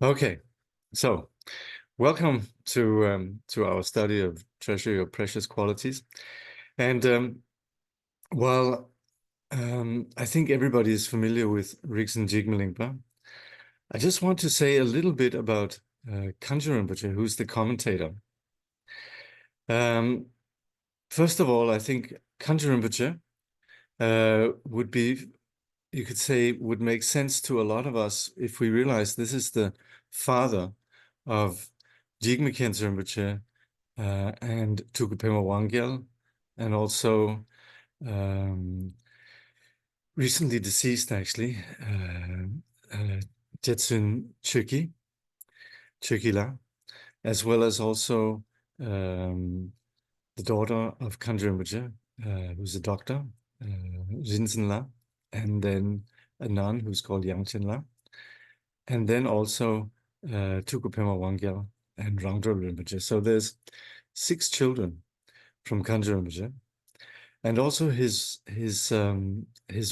Okay, so welcome to our study of Treasury of Precious Qualities. And while I think everybody is familiar with Omniscient Jigme Lingpa, I just want to say a little bit about Kangyur Rinpoche, who's the commentator. First of all, I think Kangyur Rinpoche would be, you could say, would make sense to a lot of us if we realize this is the father of Jigme Khyentse Rinpoche and Tukupema Wangyal, and also recently deceased, actually, Jetsun Chökyi, as well as also the daughter of Kangyur Rinpoche, who's a doctor, Rinzin La, and then a nun who's called Yangchen La, and then also Tukupema Wangyal and Rangdro Rinpoche. So there's 6 children from Kangyur Rinpoche, and also his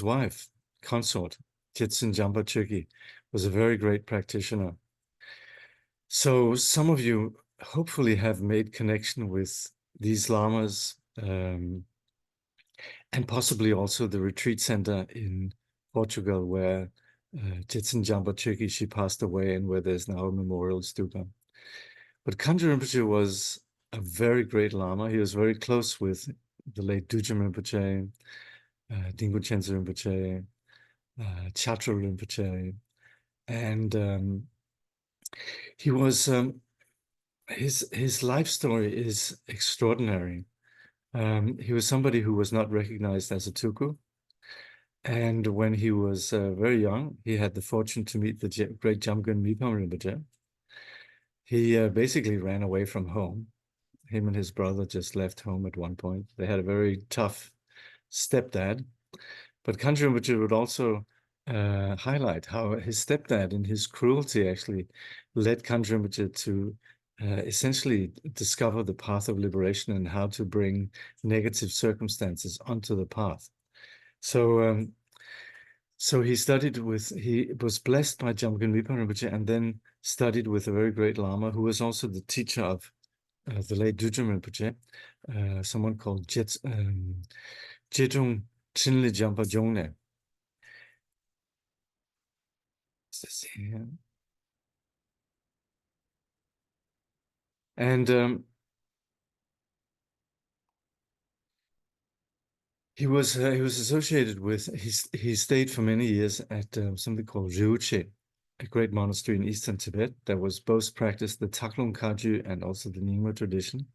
wife, consort, Kitsin Jampa Chökyi, was a very great practitioner. So some of you hopefully have made connection with these lamas, and possibly also the retreat center in Portugal where Jetsun Jampa Chökyi, she passed away, and where there's now a memorial stupa. But Kangyur Rinpoche was a very great lama. He was very close with the late Dujam Rinpoche, Dingo Khyentse Rinpoche, Chatra Rinpoche, and he was his life story is extraordinary. He was somebody who was not recognized as a tuku, and when he was very young, he had the fortune to meet the great Jamgon Mipam Rinpoche. He basically ran away from home. Him and his brother just left home at one point. They had a very tough stepdad, but Kangyur Rinpoche would also highlight how his stepdad, in his cruelty, actually led Kangyur Rinpoche to essentially discover the path of liberation and how to bring negative circumstances onto the path. So, so he was blessed by Jamgon Mipam Rinpoche, and then studied with a very great Lama who was also the teacher of the late Dujam Rinpoche, someone called Jedung Chinle Jampa Jongne. And he was associated with, he stayed for many years at something called Ryuche, a great monastery in eastern Tibet that was both practiced the Taklung Kagyu and also the Nyingma tradition.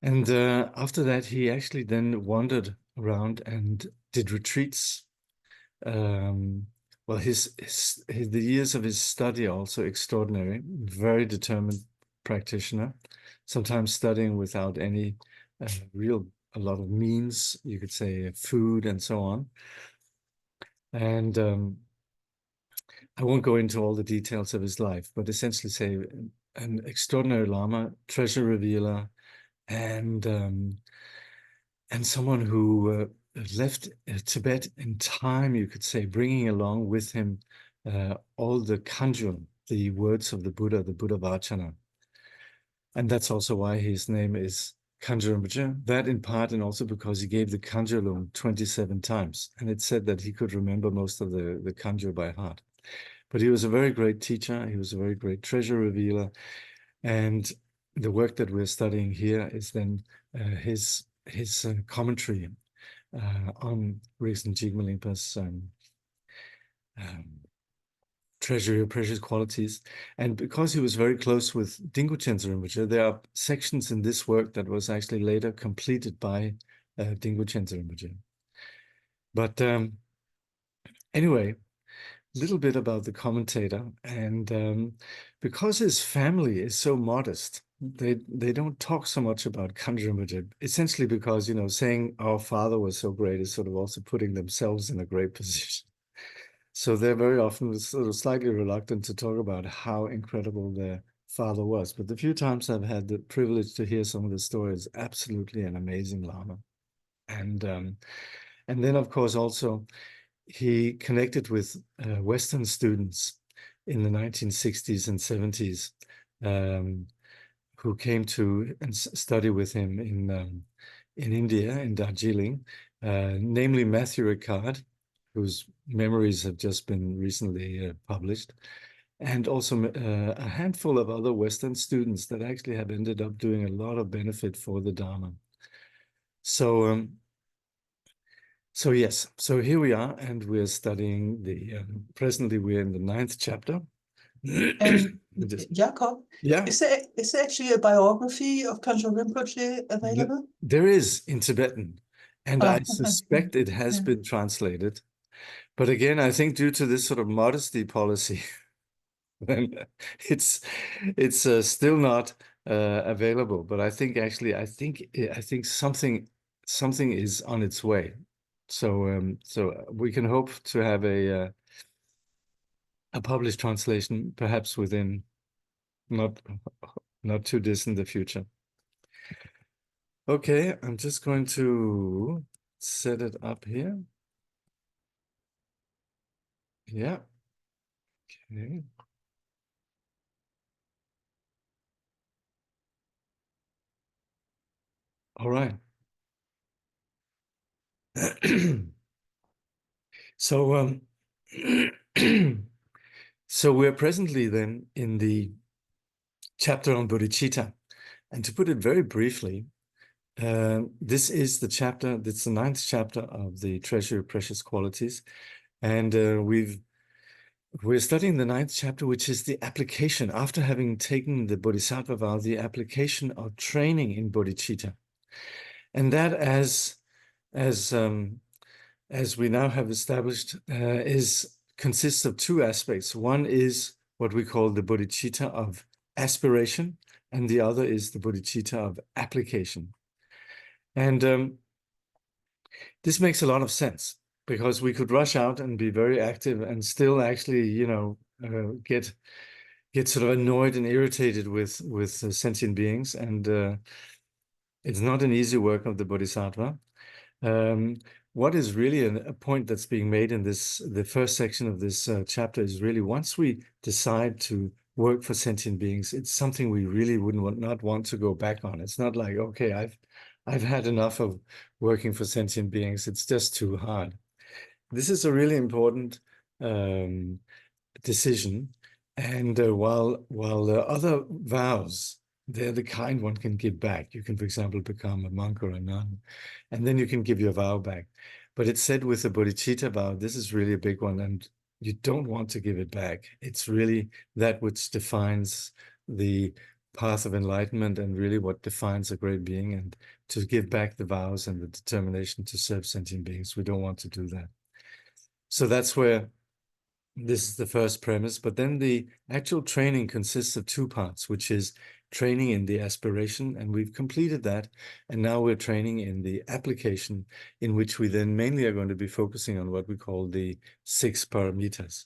And after that, he actually then wandered around and did retreats. Well, the years of his study are also extraordinary. Very determined practitioner, sometimes studying without any a lot of means, you could say, food and so on. And I won't go into all the details of his life, but essentially say an extraordinary Lama, treasure revealer, and someone who left Tibet in time, you could say, bringing along with him all the Kangyur, the words of the Buddha Vachana. And that's also why his name is Kangyur Rinpoche. That in part, and also because he gave the Kangyur Lung 27 times. And it said that he could remember most of the Kangyur by heart. But he was a very great teacher. He was a very great treasure revealer. And the work that we're studying here is then his commentary on Omniscient Jigme Lingpa's Treasury of Precious Qualities. And because he was very close with Dingo Khyentse Rinpoche, there are sections in this work that was actually later completed by Dingo Khyentse Rinpoche. But anyway, a little bit about the commentator. And because his family is so modest, they don't talk so much about Kangyur Rinpoche, essentially because, you know, saying our father was so great is sort of also putting themselves in a great position. So they're very often sort of slightly reluctant to talk about how incredible their father was. But the few times I've had the privilege to hear some of the stories, absolutely an amazing Lama. And then, of course, also he connected with Western students in the 1960s and 70s, who came to and study with him in India, in Darjeeling, namely Matthew Ricard, whose memories have just been recently published, and also a handful of other Western students that actually have ended up doing a lot of benefit for the Dharma. So, so yes, so here we are, and we're studying presently we're in the 9th chapter. Jakob, Yeah. is there actually a biography of Kangyur Rinpoche available? There is in Tibetan, and I Okay. suspect it has been translated. But again, I think due to this sort of modesty policy, then it's still not available. But I think actually, I think something is on its way. So so we can hope to have a published translation, perhaps within not too distant the future. Okay, I'm just going to set it up here. Yeah. Okay. All right. So so we're presently then in the chapter on bodhicitta, and to put it very briefly, this is the chapter. That's the 9th chapter of the Treasury of Precious Qualities, and we're studying the 9th chapter, which is the application after having taken the Bodhisattva vow, the application of training in bodhicitta, and that as we now have established, consists of 2 aspects. One is what we call the bodhicitta of aspiration, and the other is the bodhicitta of application. And this makes a lot of sense, because we could rush out and be very active and still actually, you know, get sort of annoyed and irritated with sentient beings, and it's not an easy work of the bodhisattva. What is really a point that's being made in the first section of this chapter is really, once we decide to work for sentient beings, it's something we really not want to go back on. It's not like, okay, I've had enough of working for sentient beings. It's just too hard. This is a really important decision. And while the other vows, they're the kind one can give back. You can, for example, become a monk or a nun, and then you can give your vow back. But it's said with the bodhicitta vow, this is really a big one, and you don't want to give it back. It's really that which defines the path of enlightenment, and really what defines a great being. And to give back the vows and the determination to serve sentient beings, we don't want to do that. So that's where this is the first premise. But then the actual training consists of 2 parts, which is training in the aspiration, and we've completed that. And now we're training in the application, in which we then mainly are going to be focusing on what we call the 6 paramitas.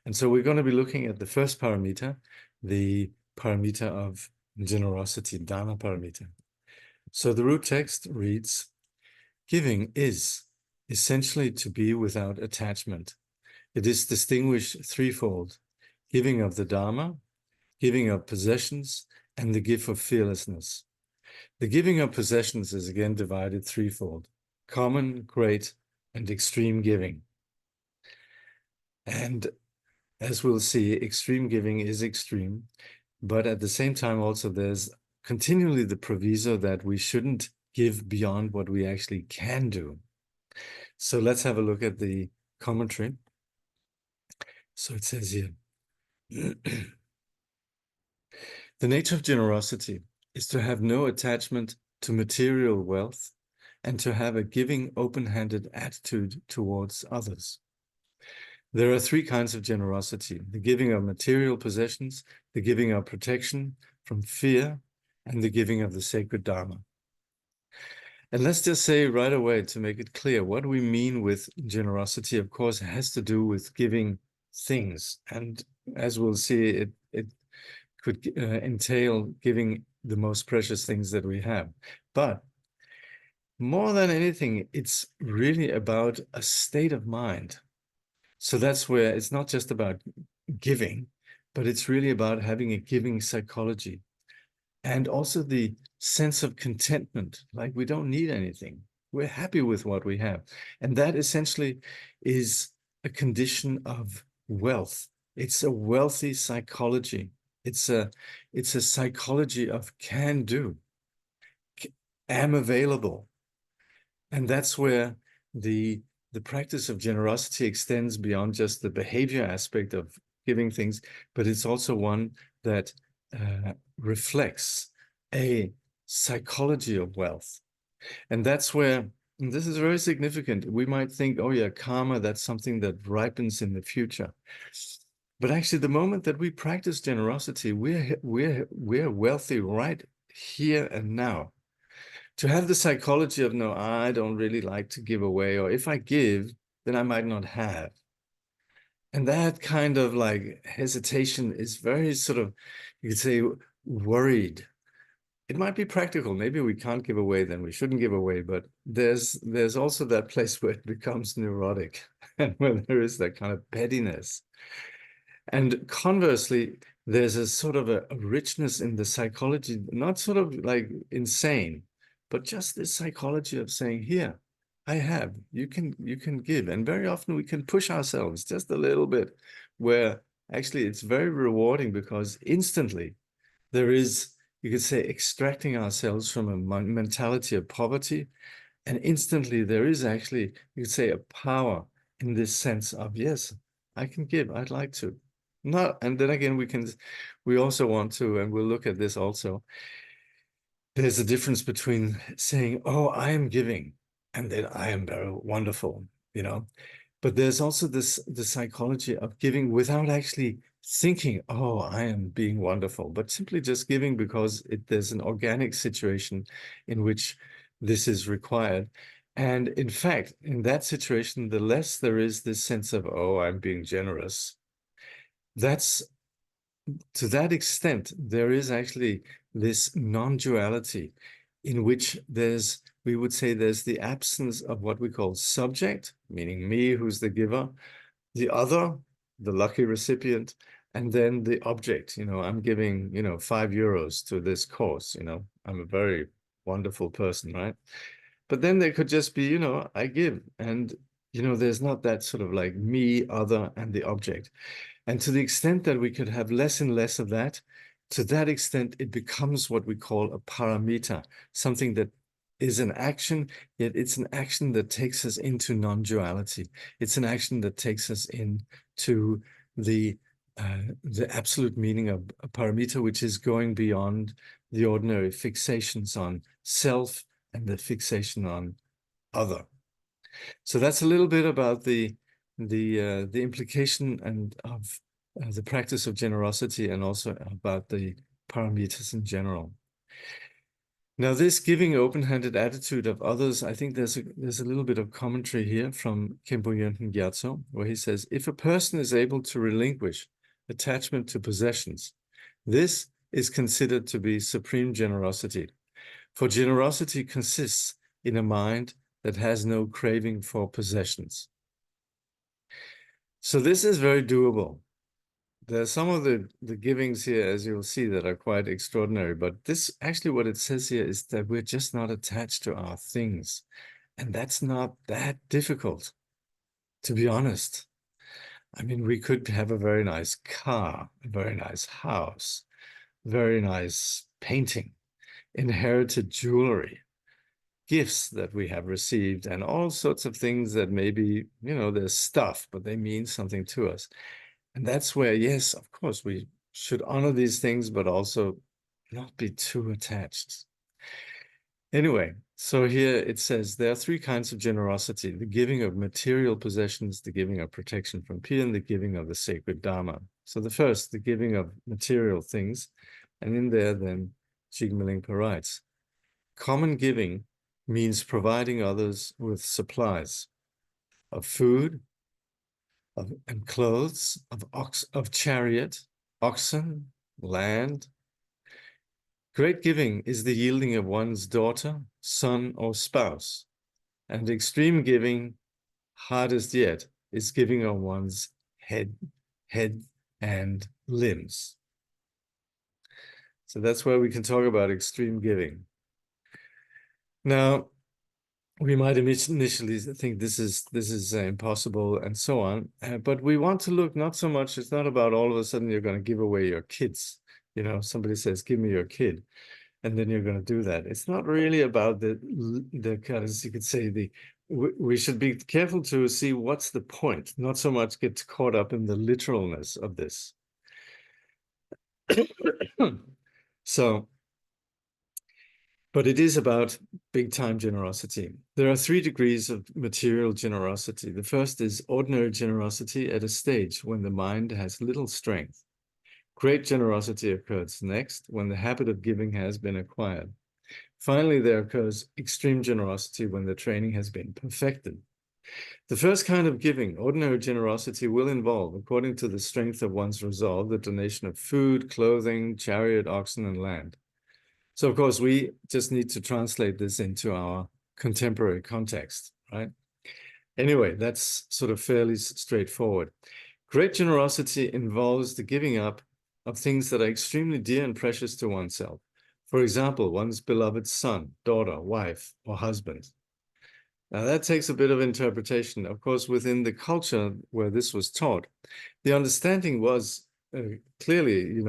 And so we're going to be looking at the first paramita, the paramita of generosity, dana paramita. So the root text reads, giving is essentially to be without attachment. It is distinguished threefold: giving of the Dharma, giving of possessions, and the gift of fearlessness. The giving of possessions is again divided threefold: common, great, and extreme giving. And as we'll see, extreme giving is extreme, but at the same time also there's continually the proviso that we shouldn't give beyond what we actually can do. So let's have a look at the commentary. So it says here, the nature of generosity is to have no attachment to material wealth and to have a giving, open-handed attitude towards others. There are 3 kinds of generosity: the giving of material possessions, the giving of protection from fear, and the giving of the sacred Dharma. And let's just say right away, to make it clear, what we mean with generosity, of course, has to do with giving things. And as we'll see, it could entail giving the most precious things that we have. But more than anything, it's really about a state of mind. So that's where it's not just about giving, but it's really about having a giving psychology. And also the sense of contentment, like we don't need anything. We're happy with what we have. And that essentially is a condition of wealth. It's a wealthy psychology. It's a psychology of can do, am available. And that's where the practice of generosity extends beyond just the behavior aspect of giving things, but it's also one that reflects a psychology of wealth. And that's where, and this is very significant. We might think, oh yeah, karma, that's something that ripens in the future. But actually, the moment that we practice generosity, we're wealthy right here and now. To have the psychology of, no, I don't really like to give away, or if I give, then I might not have. And that kind of like hesitation is very sort of, you could say, worried. It might be practical. Maybe we can't give away, then we shouldn't give away. But there's also that place where it becomes neurotic and where there is that kind of pettiness. And conversely, there's a sort of a richness in the psychology, not sort of like insane, but just this psychology of saying, here, I have, you can give. And very often we can push ourselves just a little bit, where actually it's very rewarding, because instantly there is, you could say, extracting ourselves from a mentality of poverty. And instantly there is actually, you could say, a power in this sense of, yes, I can give, I'd like to. Not, and then again, we also want to, and we'll look at this also. There's a difference between saying, oh, I am giving, and then I am very wonderful, you know. But there's also the psychology of giving without actually thinking, oh, I am being wonderful, but simply just giving because there's an organic situation in which this is required. And in fact, in that situation, the less there is this sense of, oh, I'm being generous, that's, to that extent, there is actually this non-duality in which we would say there's the absence of what we call subject, meaning me, who's the giver, the other, the lucky recipient, and then the object. I'm giving, €5 to this course, I'm a very wonderful person, right? But then there could just be, I give, and, there's not that sort of like me, other, and the object. And to the extent that we could have less and less of that, to that extent, it becomes what we call a paramita, something that is an action, yet it's an action that takes us into non-duality. It's an action that takes us into the absolute meaning of a paramita, which is going beyond the ordinary fixations on self and the fixation on other. So that's a little bit about the implication and of the practice of generosity, and also about the paramitas in general. Now, this giving open-handed attitude of others, I think there's a little bit of commentary here from Khenpo Yönten Gyatso, where he says, if a person is able to relinquish attachment to possessions, this is considered to be supreme generosity. For generosity consists in a mind that has no craving for possessions. So this is very doable. There's some of the givings here, as you'll see, that are quite extraordinary. But this, actually, what it says here is that we're just not attached to our things. And that's not that difficult, to be honest. I mean, we could have a very nice car, a very nice house, very nice painting, inherited jewelry, gifts that we have received, and all sorts of things that maybe, they're stuff, but they mean something to us. And that's where, yes, of course, we should honor these things, but also not be too attached. Anyway, so here it says there are three kinds of generosity: the giving of material possessions, the giving of protection from fear, and the giving of the sacred Dharma. So the first, the giving of material things. And in there, then, Jigme Lingpa writes, common giving means providing others with supplies of food, and clothes, of chariot, oxen, land. Great giving is the yielding of one's daughter, son, or spouse. And extreme giving, hardest yet, is giving of one's head and limbs. So that's where we can talk about extreme giving. Now, we might initially think this is impossible and so on, but we want to look not so much, it's not about all of a sudden you're going to give away your kids. You know, somebody says, give me your kid, and then you're going to do that. It's not really about the kind of, as you could say, we should be careful to see what's the point, not so much get caught up in the literalness of this. So, but it is about big time generosity. There are 3 degrees of material generosity. The first is ordinary generosity at a stage when the mind has little strength. Great generosity occurs next when the habit of giving has been acquired. Finally, there occurs extreme generosity when the training has been perfected. The first kind of giving, ordinary generosity, will involve, according to the strength of one's resolve, the donation of food, clothing, chariot, oxen, and land. So, of course, we just need to translate this into our contemporary context, right? Anyway, that's sort of fairly straightforward. Great generosity involves the giving up of things that are extremely dear and precious to oneself. For example, one's beloved son, daughter, wife, or husband. Now, that takes a bit of interpretation. Of course, within the culture where this was taught, the understanding was clearly,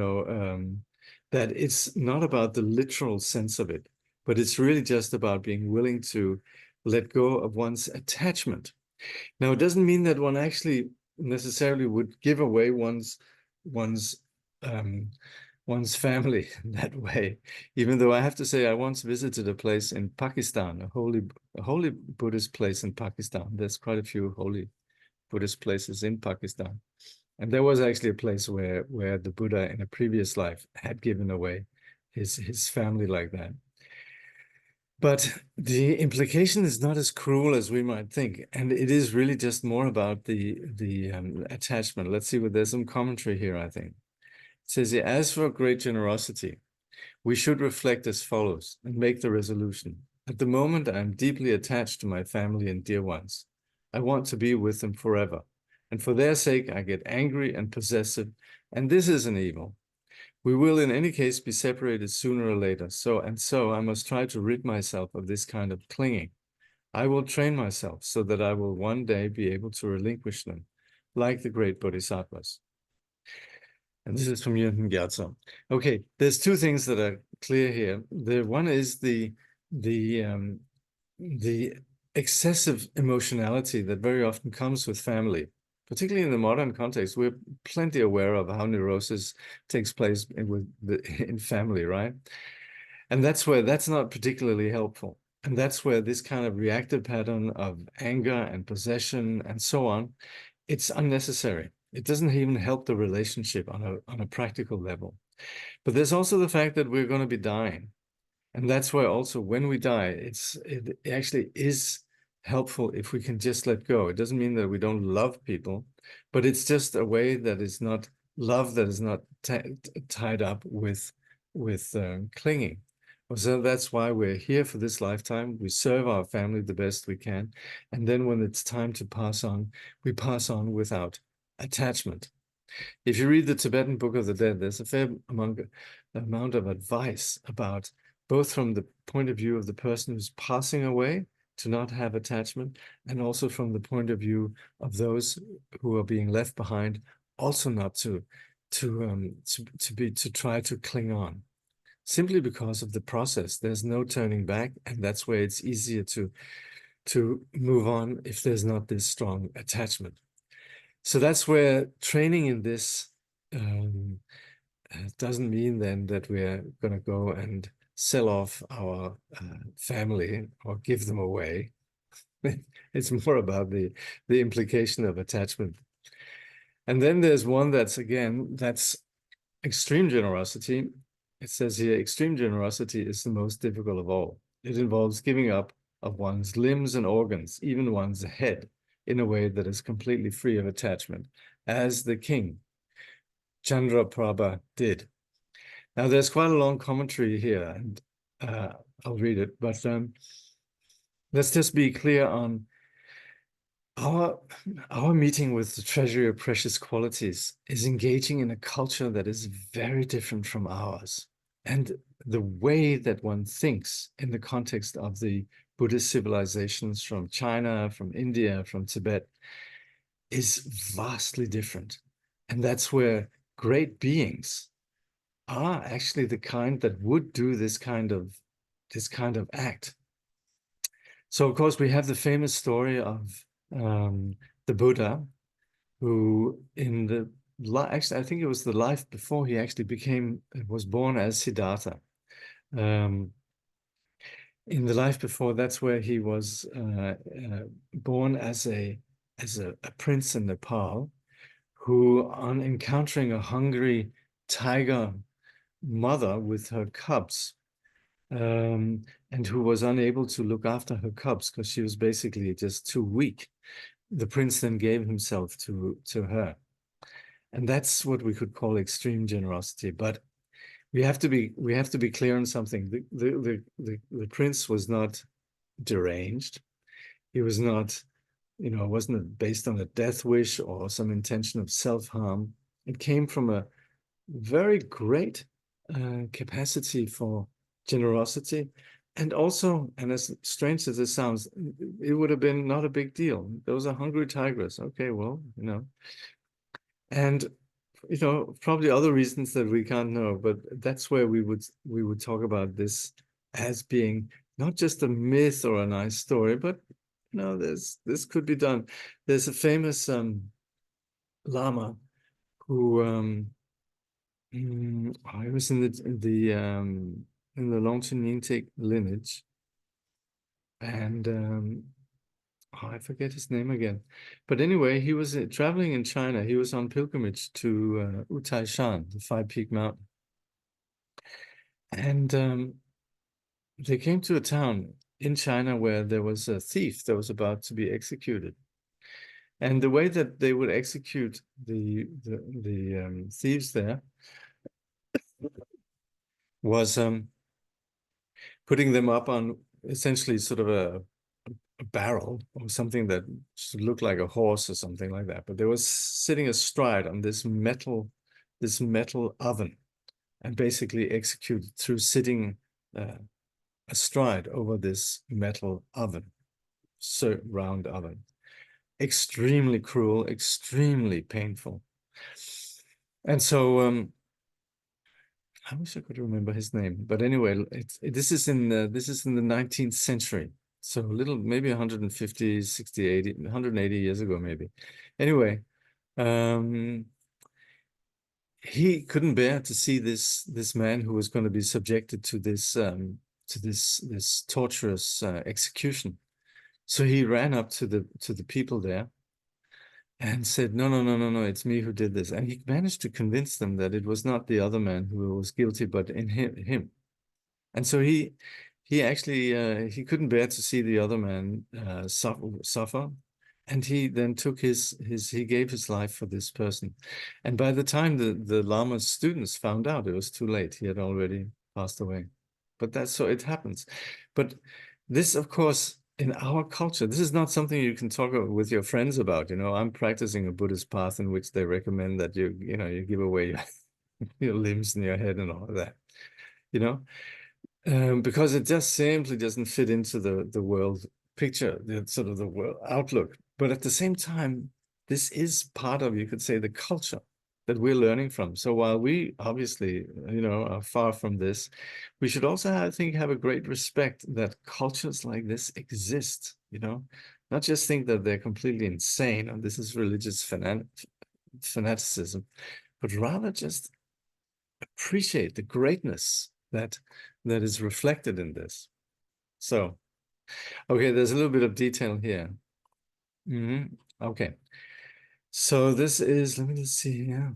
that it's not about the literal sense of it, but it's really just about being willing to let go of one's attachment. Now, it doesn't mean that one actually necessarily would give away one's family in that way, even though I have to say I once visited a place in Pakistan, a holy Buddhist place in Pakistan. There's quite a few holy Buddhist places in Pakistan. And there was actually a place where the Buddha in a previous life had given away his family like that. But the implication is not as cruel as we might think. And it is really just more about the attachment. Let's see, there's some commentary here, I think. It says, as for great generosity, we should reflect as follows and make the resolution. At the moment, I am deeply attached to my family and dear ones. I want to be with them forever. And for their sake, I get angry and possessive, and this is an evil. We will in any case be separated sooner or later, so I must try to rid myself of this kind of clinging. I will train myself so that I will one day be able to relinquish them, like the great bodhisattvas. And this is from Yunten Gyatso. Okay, there's 2 things that are clear here. The one is the excessive emotionality that very often comes with family. Particularly in the modern context, we're plenty aware of how neurosis takes place in family, right? And that's not particularly helpful. And that's where this kind of reactive pattern of anger and possession and so on, it's unnecessary. It doesn't even help the relationship on a practical level. But there's also the fact that we're going to be dying. And that's why also when we die, it actually is helpful if we can just let go. It doesn't mean that we don't love people, but it's just a way that is not love, that is not tied up with clinging. So that's why we're here for this lifetime. We serve our family the best we can. And then when it's time to pass on, we pass on without attachment. If you read the Tibetan Book of the Dead, there's a fair amount of advice about both from the point of view of the person who's passing away to not have attachment, and also from the point of view of those who are being left behind, also not to try to cling on, simply because of the process. There's no turning back, and that's where it's easier to move on if there's not this strong attachment. So that's where training in this doesn't mean then that we're going to go and sell off our family or give them away. It's more about the implication of attachment. And then there's one that's extreme generosity. It says here, extreme generosity is the most difficult of all. It involves giving up of one's limbs and organs, even one's head, in a way that is completely free of attachment, as the king, Chandraprabha, did. Now, there's quite a long commentary here, and I'll read it, but let's just be clear on Our meeting with the Treasury of Precious Qualities is engaging in a culture that is very different from ours. And the way that one thinks in the context of the Buddhist civilizations from China, from India, from Tibet, is vastly different. And that's where great beings are actually the kind that would do this kind of act. So of course we have the famous story of the Buddha, who in the actually I think it was the life before he actually was born as Siddhartha. In the life before, that's where he was born as a prince in Nepal, who, on encountering a hungry tiger mother with her cubs, and who was unable to look after her cubs because she was basically just too weak, the prince then gave himself to her. And that's what we could call extreme generosity. But we have to be clear on something. The prince was not deranged. He was not, wasn't based on a death wish or some intention of self-harm. It came from a very great capacity for generosity. And also, and as strange as it sounds, it would have been not a big deal. Those are hungry tigers. Okay, well, and probably other reasons that we can't know, but that's where we would talk about this as being not just a myth or a nice story, but this could be done. There's a famous lama who he was in the Longchen Nyingtik lineage, and I forget his name again. But anyway, he was traveling in China. He was on pilgrimage to Utaishan, the five-peak mountain. And they came to a town in China where there was a thief that was about to be executed. And the way that they would execute the thieves there was putting them up on essentially sort of a barrel or something that should look like a horse or something like that. But they were sitting astride on this metal oven, and basically executed through sitting astride over this metal oven, so round oven. Extremely cruel, extremely painful. And so I wish I could remember his name, but anyway, this is in the 19th century. So a little, maybe 150, 60, 80, 180 years ago, maybe. Anyway, he couldn't bear to see this man who was going to be subjected to this torturous execution. So he ran up to the people there and said, no, it's me who did this. And he managed to convince them that it was not the other man who was guilty, but in him. And so he actually he couldn't bear to see the other man suffer. And he then took he gave his life for this person. And by the time the Lama's students found out, it was too late. He had already passed away. But that's so it happens. But this, of course, in our culture, this is not something you can talk with your friends about. I'm practicing a Buddhist path in which they recommend that you give away your limbs and your head and all of that, because it just simply doesn't fit into the world picture, the sort of the world outlook. But at the same time, this is part of, you could say, the culture that we're learning from. So while we obviously, are far from this, we should also, I think, have a great respect that cultures like this exist, not just think that they're completely insane and this is religious fanaticism, but rather just appreciate the greatness that is reflected in this. So, okay, there's a little bit of detail here. Okay. So this is, let me just see here.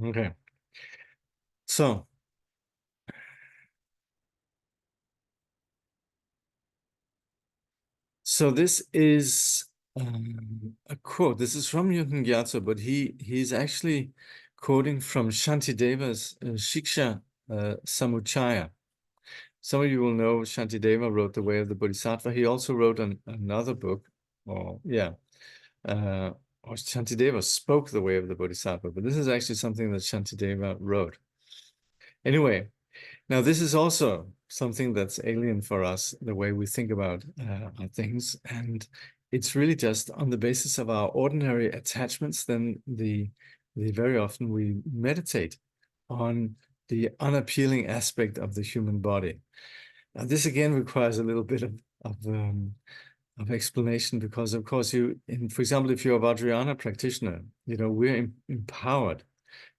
Okay. So this is a quote. This is from Yunten Gyatso, but he's actually quoting from Shantideva's Shiksha Samuchaya. some of you will know Shantideva wrote The Way of the Bodhisattva. He also wrote another book, or Shantideva spoke The Way of the Bodhisattva, but this is actually something that Shantideva wrote. Anyway, now this is also something that's alien for us, the way we think about things, and it's really just on the basis of our ordinary attachments. Then the very often we meditate on the unappealing aspect of the human body. Now, this again requires a little bit of explanation, because of course for example, if you're a Vajrayana practitioner, we're empowered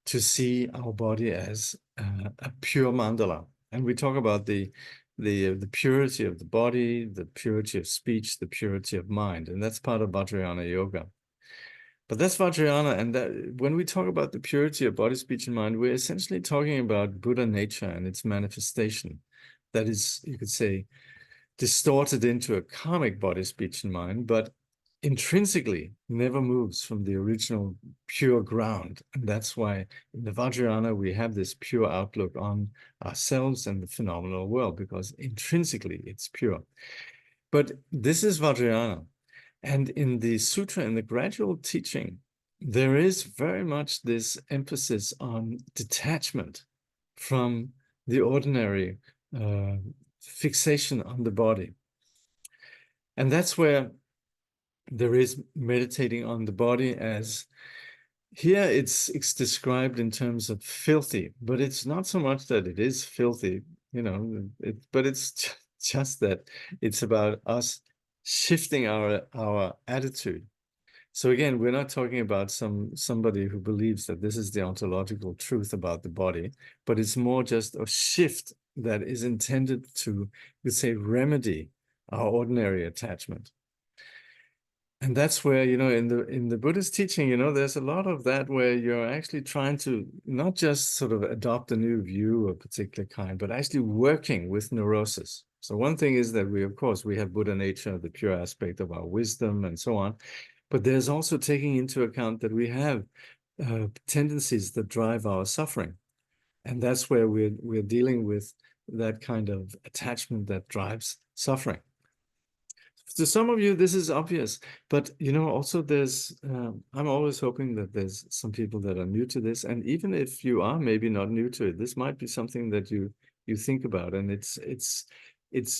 to see our body as a pure mandala. And we talk about the purity of the body, the purity of speech, the purity of mind, and that's part of Vajrayana yoga. But that's Vajrayana, and when we talk about the purity of body, speech, and mind, we're essentially talking about Buddha nature and its manifestation. That is, you could say, distorted into a karmic body, speech, and mind, but intrinsically never moves from the original pure ground. And that's why in the Vajrayana, we have this pure outlook on ourselves and the phenomenal world, because intrinsically it's pure. But this is Vajrayana. And in the sutra, in the gradual teaching, there is very much this emphasis on detachment from the ordinary fixation on the body. And that's where there is meditating on the body as, here it's described in terms of filthy, but it's not so much that it is filthy, but it's just that it's about us shifting our attitude. So again, we're not talking about somebody who believes that this is the ontological truth about the body, but it's more just a shift that is intended to, let's say, remedy our ordinary attachment. And that's where, in the Buddhist teaching, there's a lot of that where you're actually trying to not just sort of adopt a new view of a particular kind, but actually working with neurosis. So one thing is that we have Buddha nature, the pure aspect of our wisdom and so on. But there's also taking into account that we have tendencies that drive our suffering. And that's where we're dealing with that kind of attachment that drives suffering. To some of you, this is obvious, but also there's, I'm always hoping that there's some people that are new to this. And even if you are maybe not new to it, this might be something that you think about. And it's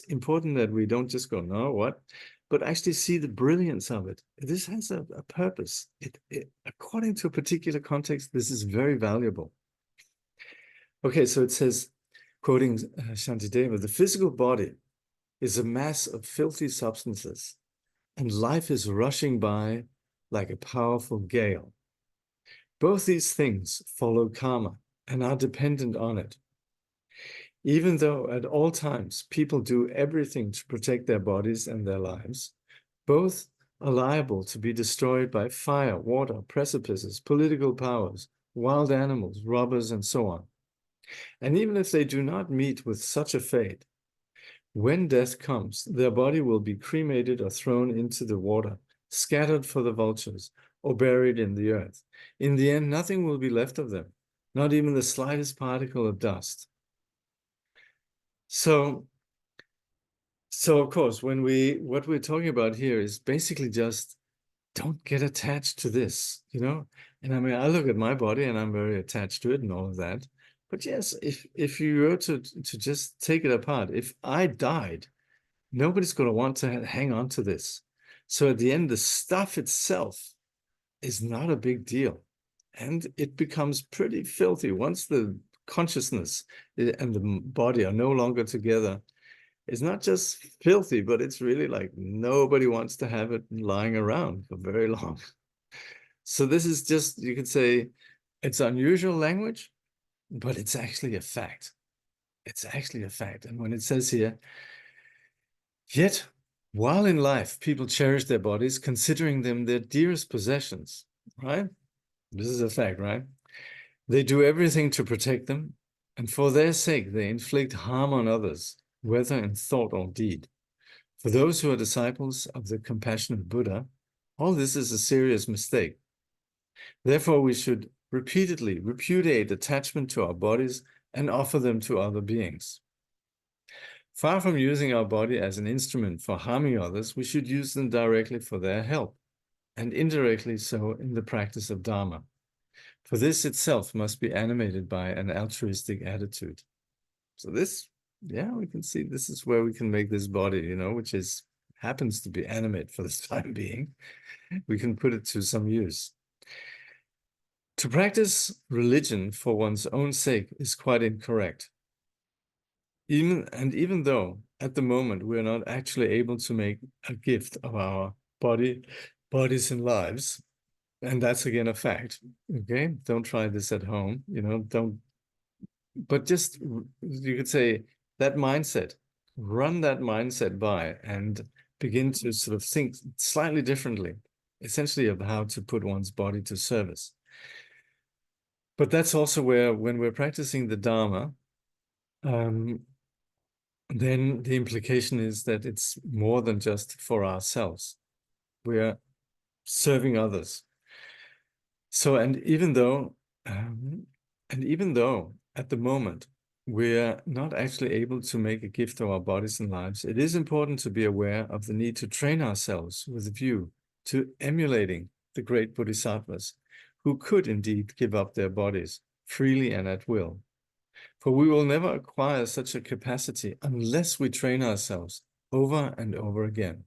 important that we don't just go, no, what? But actually see the brilliance of it. This has a purpose. According to a particular context, this is very valuable. Okay, so it says, quoting Shantideva, the physical body is a mass of filthy substances, and life is rushing by like a powerful gale. Both these things follow karma and are dependent on it. Even though at all times people do everything to protect their bodies and their lives, both are liable to be destroyed by fire, water, precipices, political powers, wild animals, robbers, and so on. And even if they do not meet with such a fate, when death comes, their body will be cremated or thrown into the water, scattered for the vultures, or buried in the earth. In the end, nothing will be left of them, not even the slightest particle of dust. So of course, what we're talking about here is basically just don't get attached to this, And I mean, I look at my body and I'm very attached to it and all of that. But yes, if you were to just take it apart, if I died, nobody's going to want to hang on to this. So at the end, the stuff itself is not a big deal. And it becomes pretty filthy once the consciousness and the body are no longer together. It's not just filthy, but it's really like nobody wants to have it lying around for very long. So this is just, you could say, it's unusual language, but it's actually a fact. It's actually a fact. And when it says here, yet while in life, people cherish their bodies, considering them their dearest possessions, right? This is a fact, right? They do everything to protect them, and for their sake, they inflict harm on others, whether in thought or deed. For those who are disciples of the compassionate Buddha, all this is a serious mistake. Therefore, we should repeatedly repudiate attachment to our bodies and offer them to other beings. Far from using our body as an instrument for harming others, we should use them directly for their help, and indirectly so in the practice of Dharma. For this itself must be animated by an altruistic attitude. So this, yeah, we can see this is where we can make this body, you know, which happens to be animate for the time being. We can put it to some use. To practice religion for one's own sake is quite incorrect. Even though at the moment we're not actually able to make a gift of our bodies and lives, and that's again a fact. Okay, don't try this at home, you know, don't, but just, you could say, that mindset, run that mindset by and begin to sort of think slightly differently, essentially, of how to put one's body to service. But that's also where, when we're practicing the Dharma, then the implication is that it's more than just for ourselves. We're serving others. So, and even though at the moment we're not actually able to make a gift of our bodies and lives, it is important to be aware of the need to train ourselves with a view to emulating the great bodhisattvas, who could indeed give up their bodies freely and at will. For we will never acquire such a capacity unless we train ourselves over and over again.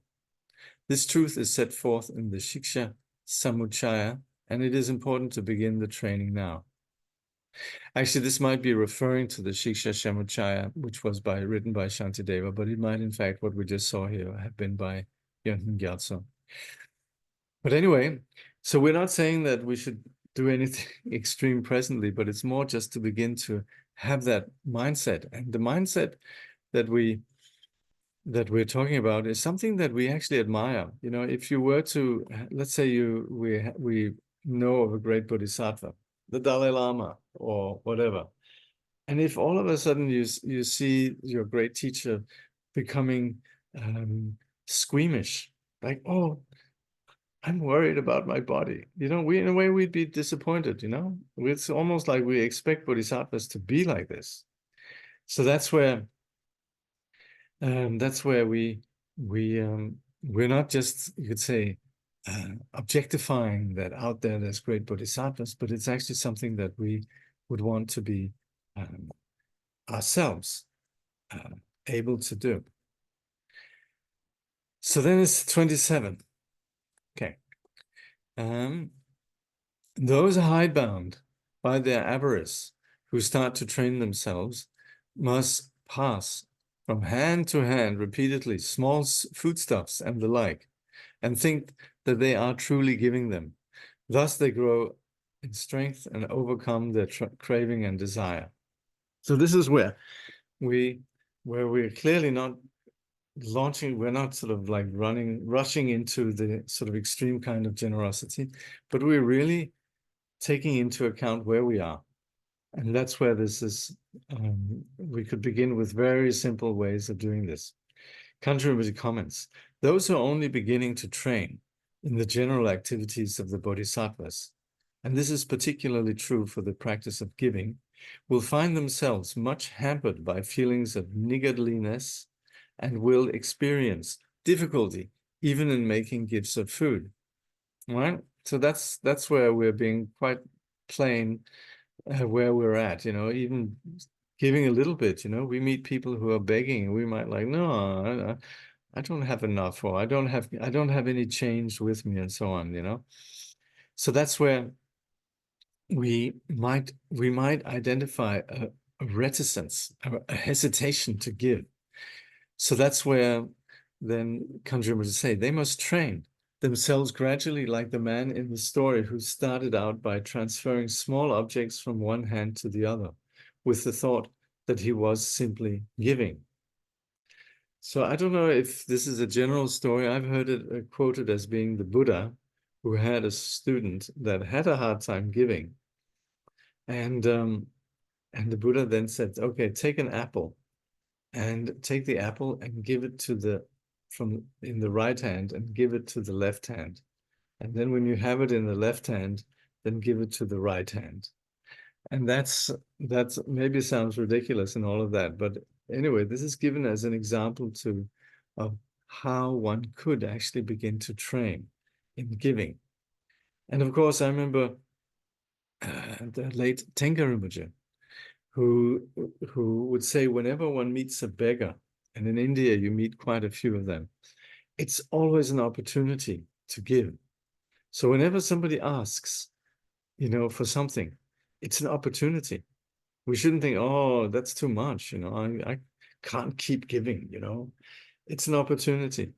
This truth is set forth in the Shiksha Samuccaya, and it is important to begin the training now. Actually, this might be referring to the Shiksha Samuccaya, which was written by Shantideva, but it might, in fact, what we just saw here, have been by Yönten Gyatso. But anyway, so we're not saying that we should do anything extreme presently, but it's more just to begin to have that mindset. And the mindset that we're talking about is something that we actually admire. You know, if you were to, let's say we know of a great bodhisattva, the Dalai Lama or whatever, and if all of a sudden you see your great teacher becoming squeamish, like, oh, I'm worried about my body. You know, in a way, we'd be disappointed, you know? It's almost like we expect bodhisattvas to be like this. So that's where we're not just, you could say, objectifying that out there's great bodhisattvas, but it's actually something that we would want to be ourselves able to do. So then it's 27. Okay. Those hidebound by their avarice who start to train themselves must pass from hand to hand repeatedly small foodstuffs and the like, and think that they are truly giving them. Thus they grow in strength and overcome their craving and desire. So this is where we're clearly not launching, we're not sort of like rushing into the sort of extreme kind of generosity, but we're really taking into account where we are. And that's where this is, we could begin with very simple ways of doing this. Kangyur Rinpoche comments, those who are only beginning to train in the general activities of the bodhisattvas, and this is particularly true for the practice of giving, will find themselves much hampered by feelings of niggardliness and will experience difficulty even in making gifts of food. Right? So that's where we're being quite plain where we're at, you know, even giving a little bit, you know, we meet people who are begging and we might like, no, I don't have enough, or I don't have any change with me, and so on, you know. So that's where we might identify a reticence, a hesitation to give. So that's where then Kangyur Rinpoche say they must train themselves gradually, like the man in the story who started out by transferring small objects from one hand to the other with the thought that he was simply giving. So I don't know if this is a general story. I've heard it quoted as being the Buddha who had a student that had a hard time giving. And the Buddha then said, okay, take an apple and take the apple and give it to in the right hand and give it to the left hand. And then when you have it in the left hand, then give it to the right hand. And that's maybe sounds ridiculous and all of that, but anyway, this is given as an example of how one could actually begin to train in giving. And of course, I remember the late Kangyur Rinpoche, who would say whenever one meets a beggar, and in India you meet quite a few of them, it's always an opportunity to give. So whenever somebody asks, for something, it's an opportunity. We shouldn't think, oh, that's too much, I can't keep giving, It's an opportunity.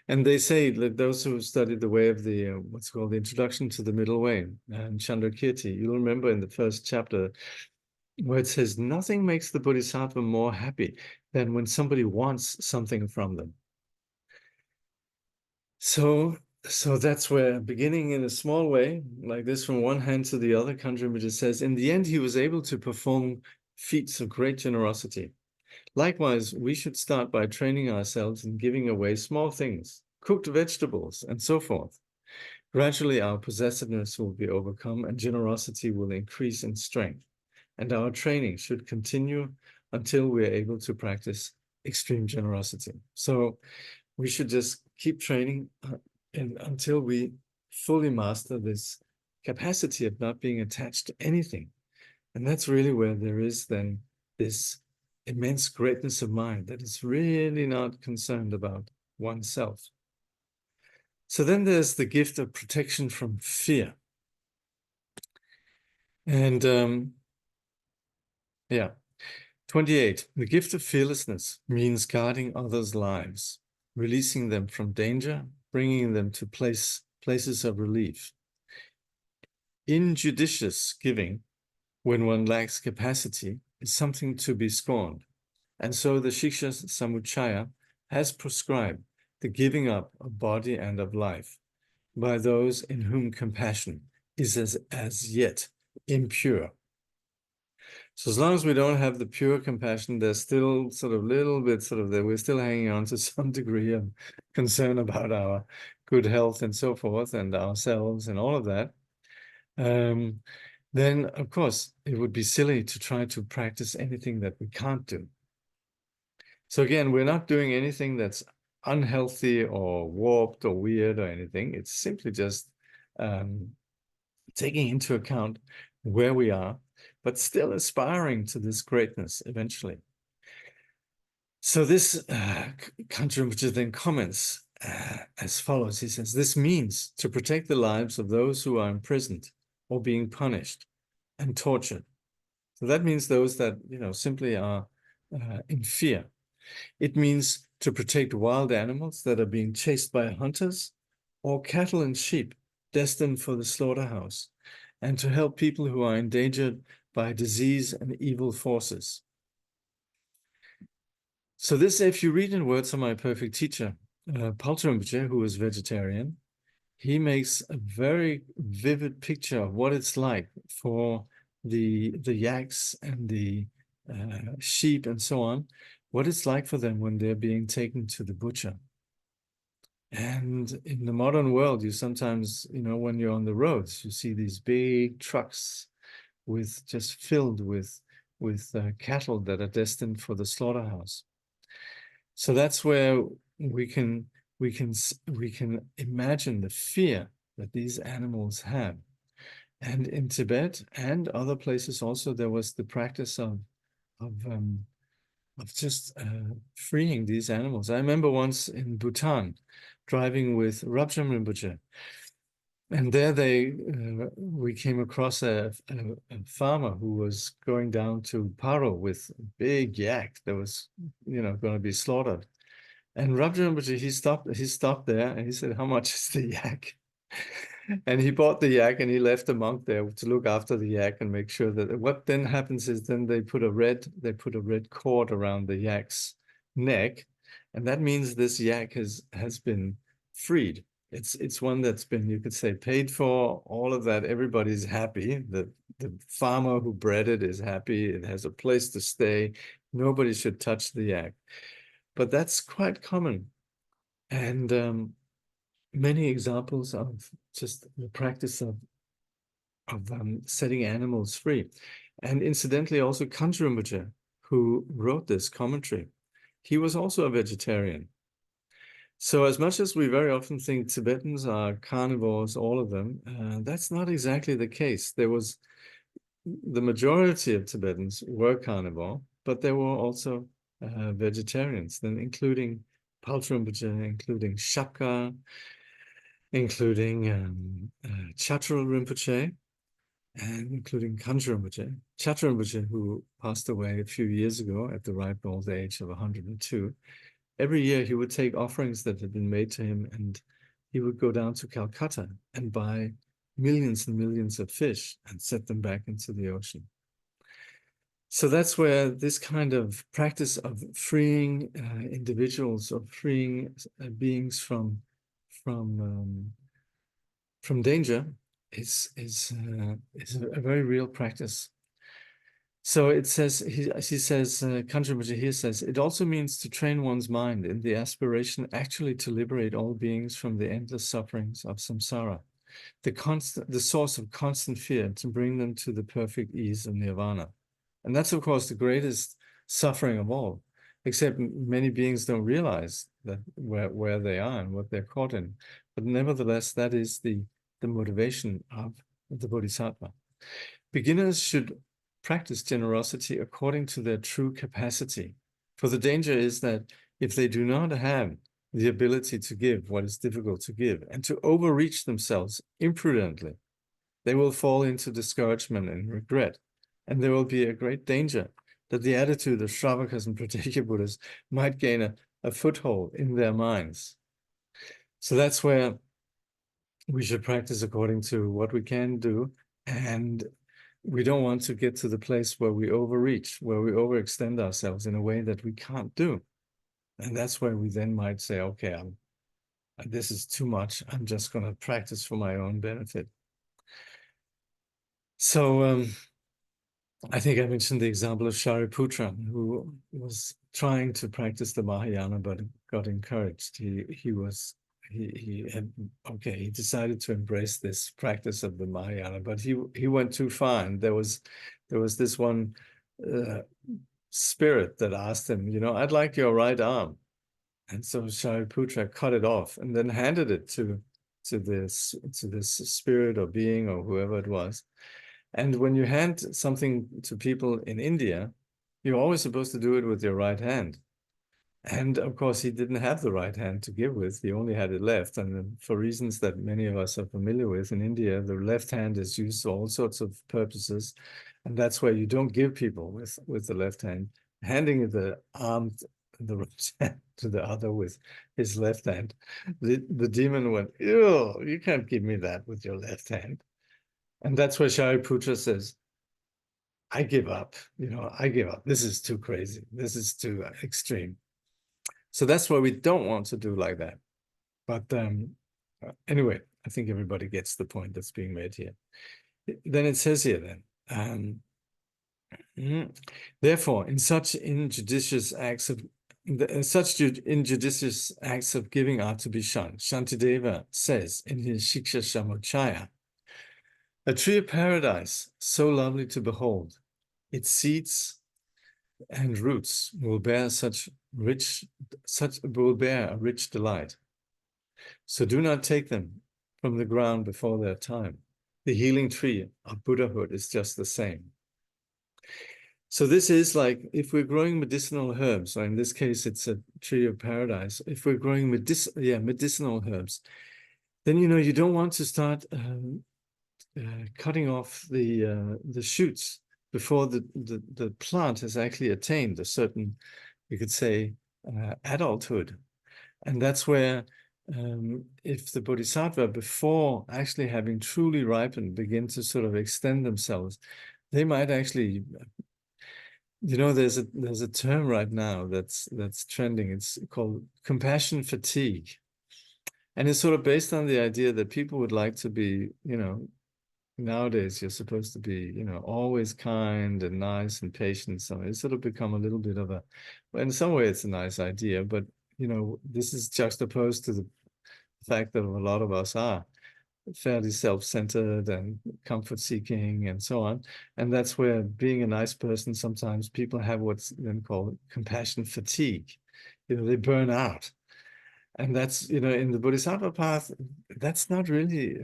And they say that those who studied the way of the, what's called the Introduction to the Middle Way, and Chandrakirti, you'll remember in the first chapter, where it says, nothing makes the Bodhisattva more happy than when somebody wants something from them. So that's where, beginning in a small way, like this, from one hand to the other, Kangyur Rinpoche says, in the end, he was able to perform feats of great generosity. Likewise, we should start by training ourselves in giving away small things, cooked vegetables, and so forth. Gradually, our possessiveness will be overcome and generosity will increase in strength. And our training should continue until we are able to practice extreme generosity. So we should just keep training until we fully master this capacity of not being attached to anything. And that's really where there is then this immense greatness of mind that is really not concerned about oneself. So then there's the gift of protection from fear. And 28, the gift of fearlessness means guarding others' lives, releasing them from danger, bringing them to places of relief. Injudicious giving, when one lacks capacity, is something to be scorned. And so the Shiksha Samuccaya has prescribed the giving up of body and of life by those in whom compassion is as yet impure. So as long as we don't have the pure compassion, there's still sort of little bit there. We're still hanging on to some degree of concern about our good health and so forth, and ourselves and all of that. Then, of course, it would be silly to try to practice anything that we can't do. So again, we're not doing anything that's unhealthy or warped or weird or anything. It's simply just taking into account where we are, but still aspiring to this greatness eventually. So this Kangyur Rinpoche then comments as follows. He says, this means to protect the lives of those who are imprisoned or being punished and tortured. So that means those that, simply are in fear. It means to protect wild animals that are being chased by hunters, or cattle and sheep destined for the slaughterhouse, and to help people who are endangered by disease and evil forces. So this, if you read in Words of My Perfect Teacher, Paltro Rinpoche, who was vegetarian, he makes a very vivid picture of what it's like for the yaks and the sheep and so on, what it's like for them when they're being taken to the butcher. And in the modern world, you sometimes, when you're on the roads, you see these big trucks just filled with cattle that are destined for the slaughterhouse. So that's where we can imagine the fear that these animals have. And in Tibet and other places also, there was the practice of just freeing these animals. I remember once in Bhutan, driving with Rabjam Rinpoche, and there we came across a farmer who was going down to Paro with a big yak that was, going to be slaughtered. And Rabjam Rinpoche, he stopped there and he said, how much is the yak? And he bought the yak and he left a monk there to look after the yak and make sure that what then happens is then they put a red cord around the yak's neck, and that means this yak has been freed. It's one that's been, you could say, paid for, all of that. Everybody's happy. The farmer who bred it is happy. It has a place to stay. Nobody should touch the yak. But that's quite common. And many examples of just the practice of setting animals free. And incidentally, also Kangyur Rinpoche, who wrote this commentary, he was also a vegetarian. So as much as we very often think Tibetans are carnivores, all of them, that's not exactly the case. The majority of Tibetans were carnivore, but there were also vegetarians, then including Paltru Rinpoche, including Shapka, including Chatra Rinpoche, and including Kangyur Rinpoche. Chatra Rinpoche, who passed away a few years ago at the ripe old age of 102, every year he would take offerings that had been made to him, and he would go down to Calcutta and buy millions and millions of fish and set them back into the ocean. So that's where this kind of practice of freeing individuals, or freeing beings from danger is a very real practice. So it says, she says, Kangyur Rinpoche here says, it also means to train one's mind in the aspiration actually to liberate all beings from the endless sufferings of samsara, the source of constant fear, to bring them to the perfect ease of nirvana. And that's, of course, the greatest suffering of all, except many beings don't realize that where they are and what they're caught in. But nevertheless, that is the motivation of the Bodhisattva. Beginners should practice generosity according to their true capacity. For the danger is that if they do not have the ability to give what is difficult to give, and to overreach themselves imprudently, they will fall into discouragement and regret. And there will be a great danger that the attitude of Shravakas and Pratyeka Buddhas might gain a foothold in their minds. So that's where we should practice according to what we can do. And we don't want to get to the place where we overreach, where we overextend ourselves in a way that we can't do. And that's where we then might say, okay, this is too much. I'm just going to practice for my own benefit. So I think I mentioned the example of Shariputra, who was trying to practice the Mahayana, but got encouraged. He decided to embrace this practice of the Mahayana, but he went too far. And there was this one spirit that asked him, I'd like your right arm. And so Shariputra cut it off and then handed it to this spirit or being or whoever it was. And when you hand something to people in India, you're always supposed to do it with your right hand. And of course, he didn't have the right hand to give with. He only had it left. And for reasons that many of us are familiar with, in India, the left hand is used for all sorts of purposes. And that's why you don't give people with the left hand. Handing the arm, the right hand to the other with his left hand, the demon went, ew, you can't give me that with your left hand. And that's where Shariputra says, I give up, I give up. This is too crazy. This is too extreme. So that's why we don't want to do like that. But anyway, I think everybody gets the point that's being made here. Then it says here then, therefore, in such injudicious acts of giving are to be shunned. Shantideva says in his Shiksha Samuchaya, a tree of paradise, so lovely to behold, its seeds and roots will bear a rich delight. So do not take them from the ground before their time. The healing tree of Buddhahood is just the same. So this is like if we're growing medicinal herbs, or in this case, it's a tree of paradise. If we're growing medicinal herbs, then you don't want to start cutting off the shoots before the plant has actually attained a certain, you could say, adulthood. And that's where if the bodhisattva, before actually having truly ripened, begin to sort of extend themselves, they might actually, there's a term right now that's trending. It's called compassion fatigue. And it's sort of based on the idea that people would like to be, nowadays you're supposed to be, always kind and nice and patient. So it's sort of become a little bit of in some way it's a nice idea, but this is juxtaposed to the fact that a lot of us are fairly self-centered and comfort-seeking and so on. And that's where being a nice person, sometimes people have what's then called compassion fatigue. They burn out. And that's, in the Bodhisattva path, that's not really,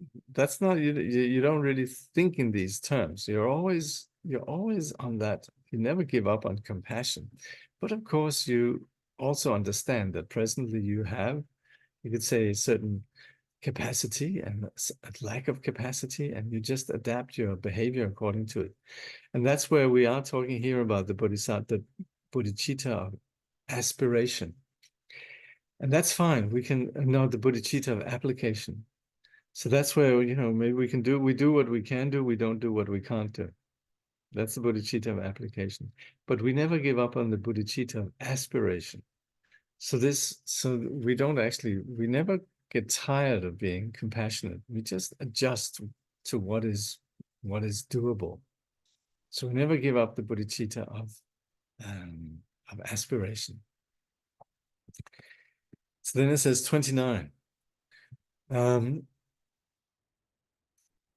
you don't really think in these terms. You're always on that. You never give up on compassion. But of course, you also understand that presently you could say, a certain capacity and a lack of capacity, and you just adapt your behavior according to it. And that's where we are talking here about the bodhisattva, bodhicitta of aspiration. And that's fine. We can know the bodhicitta of application. So that's where, maybe we do what we can do, we don't do what we can't do. That's the bodhicitta of application. But we never give up on the bodhicitta of aspiration. So we never get tired of being compassionate. We just adjust to what is doable. So we never give up the bodhicitta of aspiration. So then it says 29.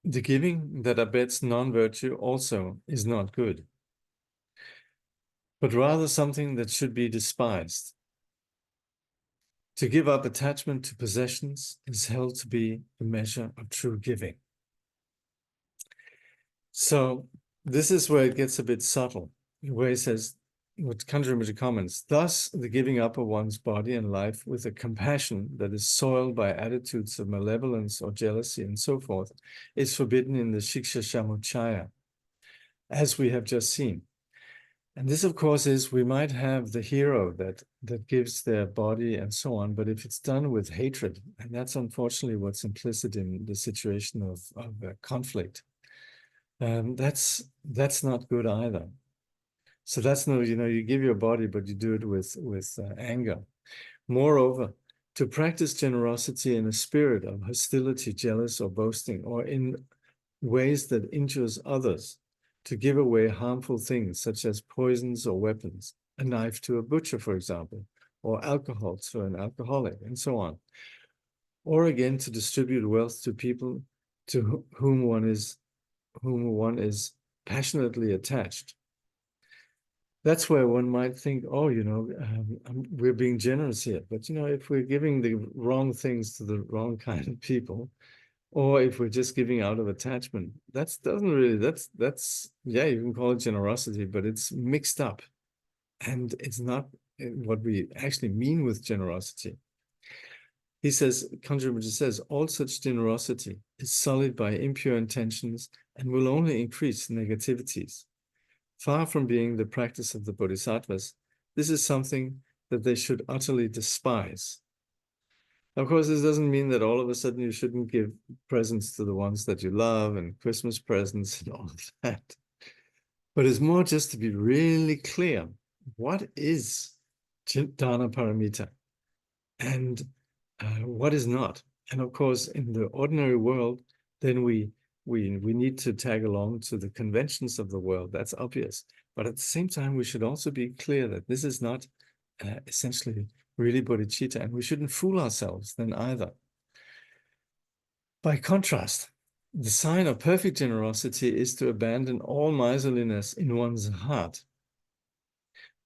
The giving that abets non-virtue also is not good, but rather something that should be despised. To give up attachment to possessions is held to be the measure of true giving. So this is where it gets a bit subtle, where he says, what Kangyur Rinpoche comments, thus the giving up of one's body and life with a compassion that is soiled by attitudes of malevolence or jealousy and so forth is forbidden in the Shiksha Samuccaya, as we have just seen. And this, of course, is we might have the hero that gives their body and so on, but if it's done with hatred, and that's unfortunately what's implicit in the situation of conflict, that's not good either. So that's no, you give your body, but you do it with anger. Moreover, to practice generosity in a spirit of hostility, jealous, or boasting, or in ways that injures others, to give away harmful things such as poisons or weapons, a knife to a butcher, for example, or alcohol to an alcoholic, and so on. Or again, to distribute wealth to people to whom one is passionately attached. That's where one might think, oh, we're being generous here. But, if we're giving the wrong things to the wrong kind of people, or if we're just giving out of attachment, that's yeah, you can call it generosity, but it's mixed up. And it's not what we actually mean with generosity. He says, Kangyur Rinpoche says, all such generosity is sullied by impure intentions and will only increase negativities. Far from being the practice of the bodhisattvas, this is something that they should utterly despise. Of course, this doesn't mean that all of a sudden you shouldn't give presents to the ones that you love and Christmas presents and all of that. But it's more just to be really clear, what is dana paramita and what is not? And of course, in the ordinary world, then we need to tag along to the conventions of the world. That's obvious. But at the same time, we should also be clear that this is not essentially really bodhicitta, and we shouldn't fool ourselves then either. By contrast, the sign of perfect generosity is to abandon all miserliness in one's heart.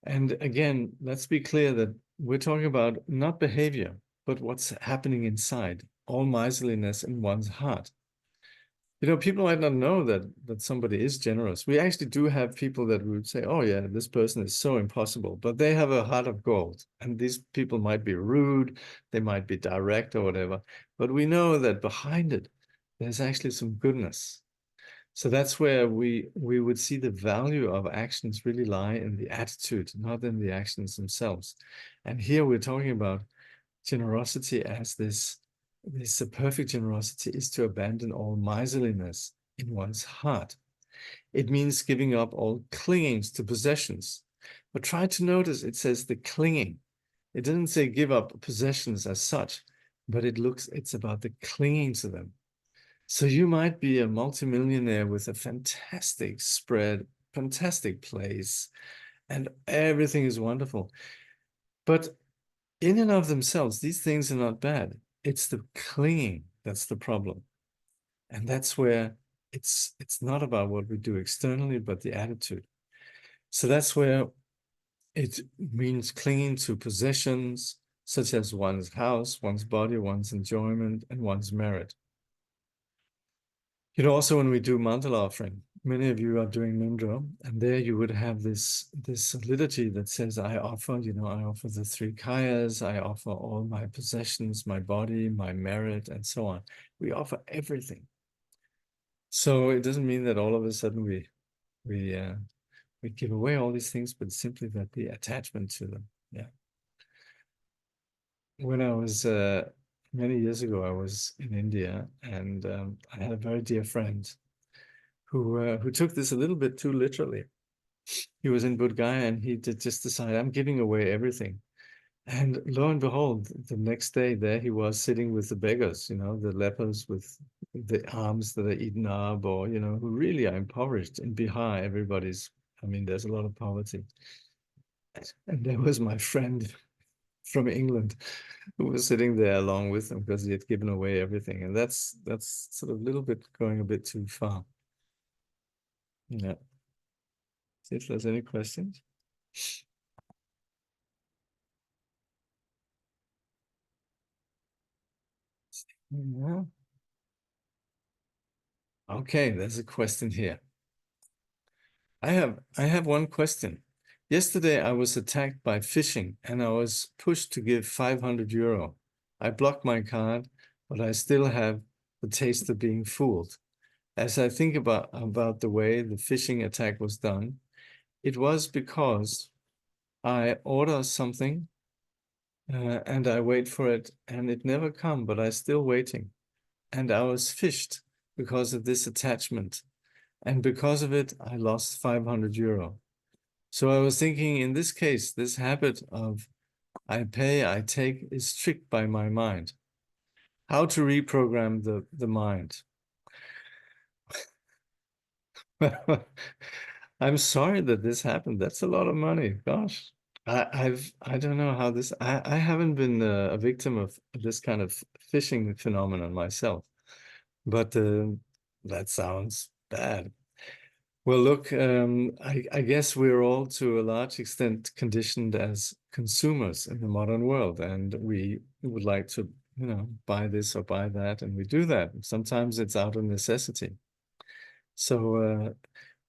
And again, let's be clear that we're talking about not behavior, but what's happening inside, all miserliness in one's heart. People might not know that somebody is generous. We actually do have people that would say, oh yeah, this person is so impossible, but they have a heart of gold. And these people might be rude, they might be direct or whatever, but we know that behind it, there's actually some goodness. So that's where we would see the value of actions really lie in the attitude, not in the actions themselves. And here we're talking about generosity as this perfect generosity is to abandon all miserliness in one's heart. It means giving up all clingings to possessions. But try to notice it says the clinging. It doesn't say give up possessions as such, but it's about the clinging to them. So you might be a multimillionaire with a fantastic spread, fantastic place, and everything is wonderful. But in and of themselves, these things are not bad. It's the clinging That's the problem. And that's where it's not about what we do externally, but the attitude. So that's where it means clinging to possessions, such as one's house, one's body, one's enjoyment, and one's merit. You know, also when we do mantle offering, many of you are doing Mindra, and there you would have this liturgy that says, I offer, you know, I offer the 3 kayas, I offer all my possessions, my body, my merit, and so on. We offer everything. So it doesn't mean that all of a sudden we give away all these things, but simply that the attachment to them. Yeah. When I was many years ago, I was in India, and I had a very dear friend who took this a little bit too literally. He was in Budh Gaya, and he did just decide, I'm giving away everything. And lo and behold, the next day there he was sitting with the beggars, you know, the lepers with the arms that are eaten up, or, you know, who really are impoverished. In Bihar, I mean, there's a lot of poverty. And there was my friend from England who was sitting there along with them because he had given away everything. And that's sort of a little bit going a bit too far. Yeah. See if there's any questions. Yeah. Okay, there's a question here. I have one question. Yesterday I was attacked by phishing and I was pushed to give 500 euro. I blocked my card, but I still have the taste of being fooled. As I think about the way the phishing attack was done, it was because I order something and I wait for it and it never come, but I still waiting. And I was phished because of this attachment. And because of it, I lost 500 euro. So I was thinking, in this case, this habit of I pay, I take is tricked by my mind. How to reprogram the mind? I'm sorry that this happened. That's a lot of money. Gosh, I don't know how this. I haven't been a victim of this kind of phishing phenomenon myself, but that sounds bad. Well, look, I guess we're all to a large extent conditioned as consumers in the modern world, and we would like to, you know, buy this or buy that, and we do that. Sometimes it's out of necessity. So,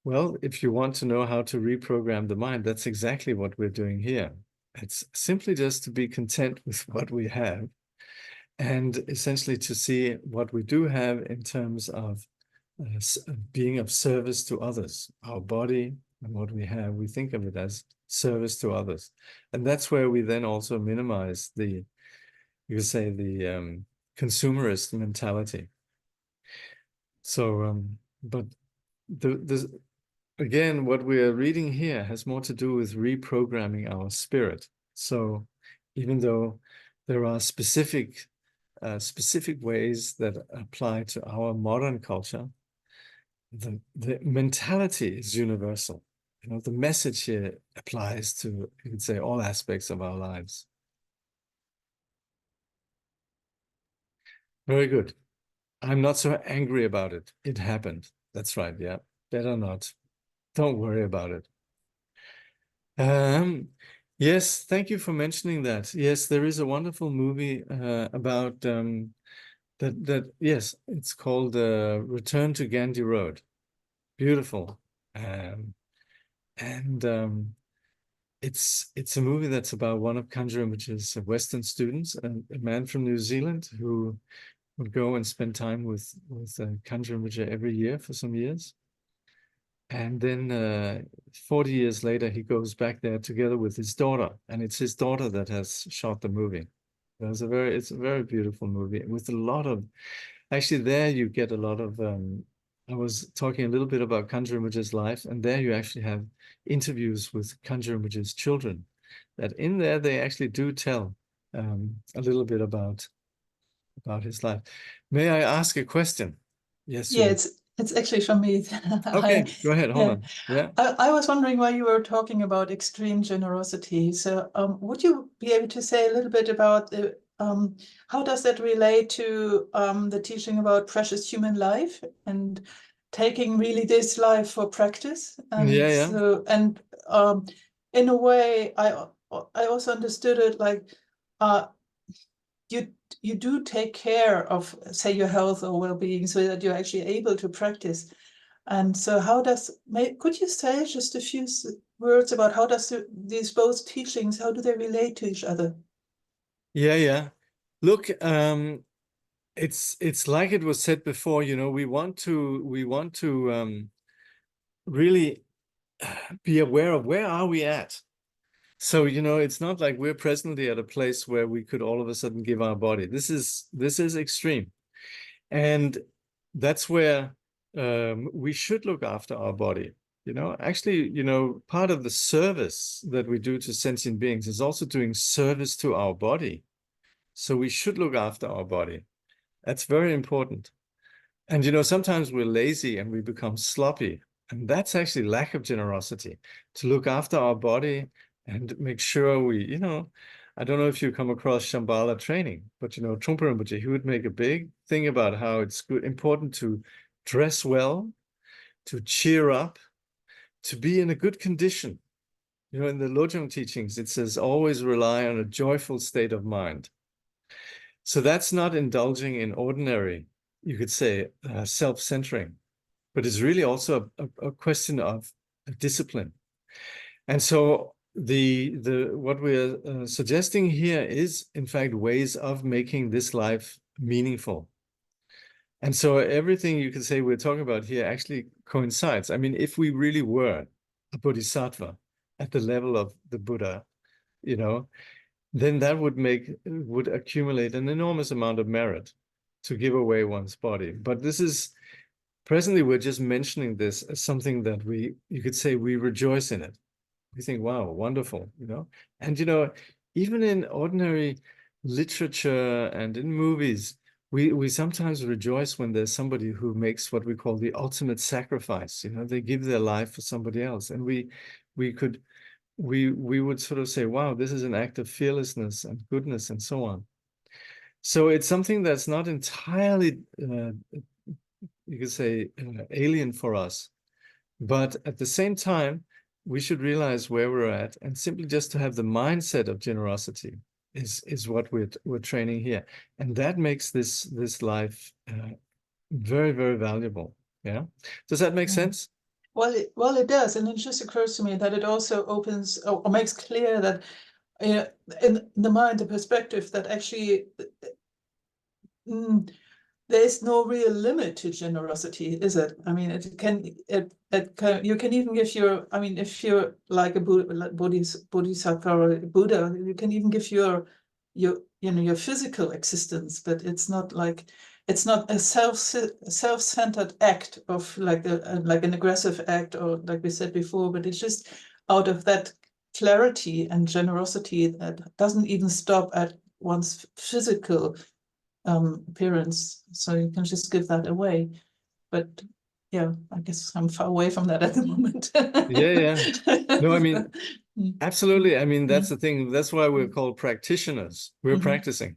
well, if you want to know how to reprogram the mind, that's exactly what we're doing here. It's simply just to be content with what we have, and essentially to see what we do have in terms of being of service to others. Our body and what we have, we think of it as service to others. And that's where we then also minimize the, you could say, the consumerist mentality. So, but again, what we are reading here has more to do with reprogramming our spirit. So even though there are specific ways that apply to our modern culture, the mentality is universal. You know, the message here applies to, you could say, all aspects of our lives. Very good. I'm not so angry about it. It happened. That's right. Yeah. Better not. Don't worry about it. Yes, thank you for mentioning that. Yes, there is a wonderful movie about yes, it's called Return to Gandhi Road. Beautiful. It's a movie that's about one of Kangyur Rinpoche's Western students, a man from New Zealand who would go and spend time with Kangyur Rinpoche every year for some years. And then 40 years later, he goes back there together with his daughter, and it's his daughter that has shot the movie. It's a very beautiful movie with a lot of, actually there you get a lot of, I was talking a little bit about Kangyur Rinpoche's life, and there you actually have interviews with Kangyur Rinpoche's children, that in there they actually do tell a little bit about his life. May I ask a question? Yes, Yeah, it's actually from me. okay, go ahead, hold Yeah. on. Yeah. I was wondering why you were talking about extreme generosity. So would you be able to say a little bit about how does that relate to the teaching about precious human life and taking really this life for practice? And Yeah. so, and in a way, I also understood it like you do take care of, say, your health or well-being so that you're actually able to practice. And so how could you say just a few words about how does these both teachings, how do they relate to each other? Yeah. Look, it's like it was said before, you know, we want to really be aware of where are we at. So, you know, it's not like we're presently at a place where we could all of a sudden give our body. This is extreme. And that's where we should look after our body. You know, actually, you know, part of the service that we do to sentient beings is also doing service to our body. So we should look after our body. That's very important. And, you know, sometimes we're lazy and we become sloppy. And that's actually lack of generosity, to look after our body and make sure we, you know, I don't know if you come across Shambhala training, but, you know, Trungpa Rinpoche, he would make a big thing about how it's important to dress well, to cheer up, to be in a good condition. You know, in the Lojong teachings, it says always rely on a joyful state of mind. So that's not indulging in ordinary, you could say, self-centering, but it's really also a question of discipline. And so what we're suggesting here is, in fact, ways of making this life meaningful. And so everything you could say we're talking about here actually coincides. I mean, if we really were a bodhisattva at the level of the Buddha, you know, then that would accumulate an enormous amount of merit to give away one's body. But this is presently, we're just mentioning this as something that you could say we rejoice in it. We think, wow, wonderful, you know. And, you know, even in ordinary literature and in movies, we sometimes rejoice when there's somebody who makes what we call the ultimate sacrifice. You know, they give their life for somebody else. And we would sort of say, wow, this is an act of fearlessness and goodness and so on. So it's something that's not entirely, you could say, alien for us. But at the same time, we should realize where we're at, and simply just to have the mindset of generosity is what we're training here. And that makes this life very, very valuable. Yeah. Does that make sense? Well, it does, and it just occurs to me that it also opens or makes clear that in the mind, the perspective that actually there is no real limit to generosity, is it? I mean, you can even give your, I mean, if you're like a bodhisattva or a Buddha, you can even give your physical existence, but it's not like, it's not a self-centered act of like an aggressive act, or like we said before, but it's just out of that clarity and generosity that doesn't even stop at one's physical appearance, so you can just give that away. But yeah, I guess I'm far away from that at the moment. Yeah. No, I mean, absolutely. I mean, that's Mm. the thing. That's why we're called practitioners. We're practicing.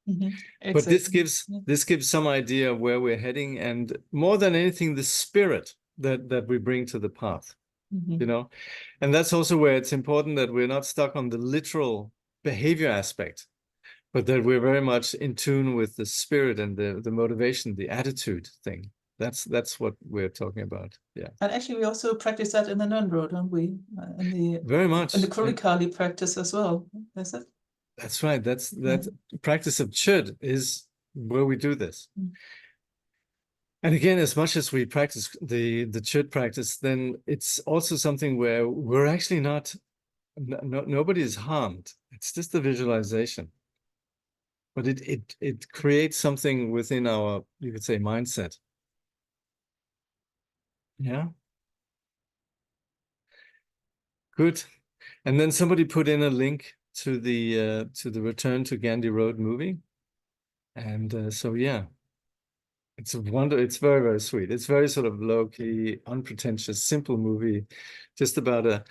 But Exactly. this gives some idea of where we're heading, and more than anything, the spirit that we bring to the path, you know. And that's also where it's important that we're not stuck on the literal behavior aspect, but that we're very much in tune with the spirit and the motivation, the attitude thing. That's what we're talking about. Yeah. And actually, we also practice that in the non-bro, don't we? Very much. In the Kurikali practice as well. Is it? That's right. That practice of chud is where we do this. And again, as much as we practice the chud practice, then it's also something where we're actually nobody is harmed. It's just a visualization. But it creates something within our, you could say, mindset. Yeah. Good. And then somebody put in a link to the Return to Gandhi Road movie. And so yeah. It's a wonder. It's very, very sweet. It's very sort of low-key, unpretentious, simple movie, just about a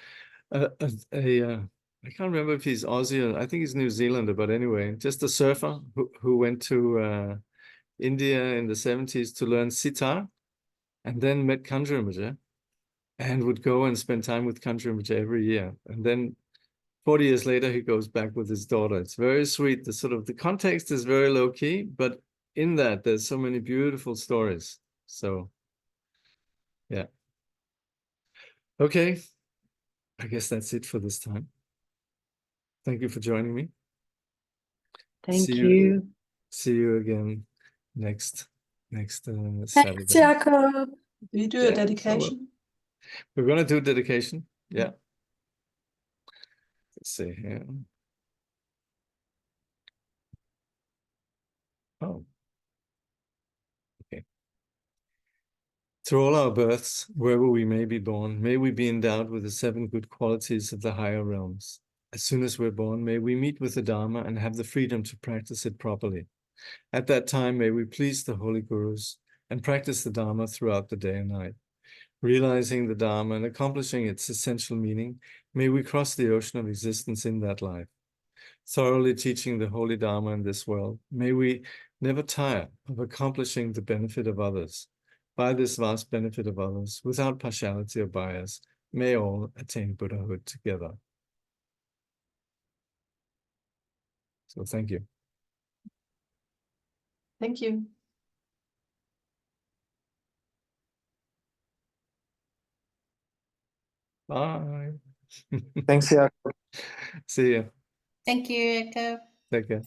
I can't remember if he's Aussie or I think he's New Zealander, but anyway, just a surfer who went to India in the 70s to learn sitar, and then met Kangyur Rinpoche and would go and spend time with Kangyur Rinpoche every year. And then 40 years later, he goes back with his daughter. It's very sweet. The context is very low key, but in that there's so many beautiful stories. So yeah. Okay. I guess that's it for this time. Thank you for joining me. Thank you. See you again next Thanks, Saturday. Jakob. Do you do Yeah, a dedication? We're gonna do dedication. Yeah. Let's see here. Oh. Okay. Through all our births, wherever we may be born, may we be endowed with the 7 good qualities of the higher realms. As soon as we're born, may we meet with the Dharma and have the freedom to practice it properly. At that time, may we please the holy gurus and practice the Dharma throughout the day and night. Realizing the Dharma and accomplishing its essential meaning, may we cross the ocean of existence in that life. Thoroughly teaching the holy Dharma in this world, may we never tire of accomplishing the benefit of others. By this vast benefit of others, without partiality or bias, may all attain Buddhahood together. So thank you. Thank you. Bye. Thanks, yeah. See you. Thank you, Jakob. Take care.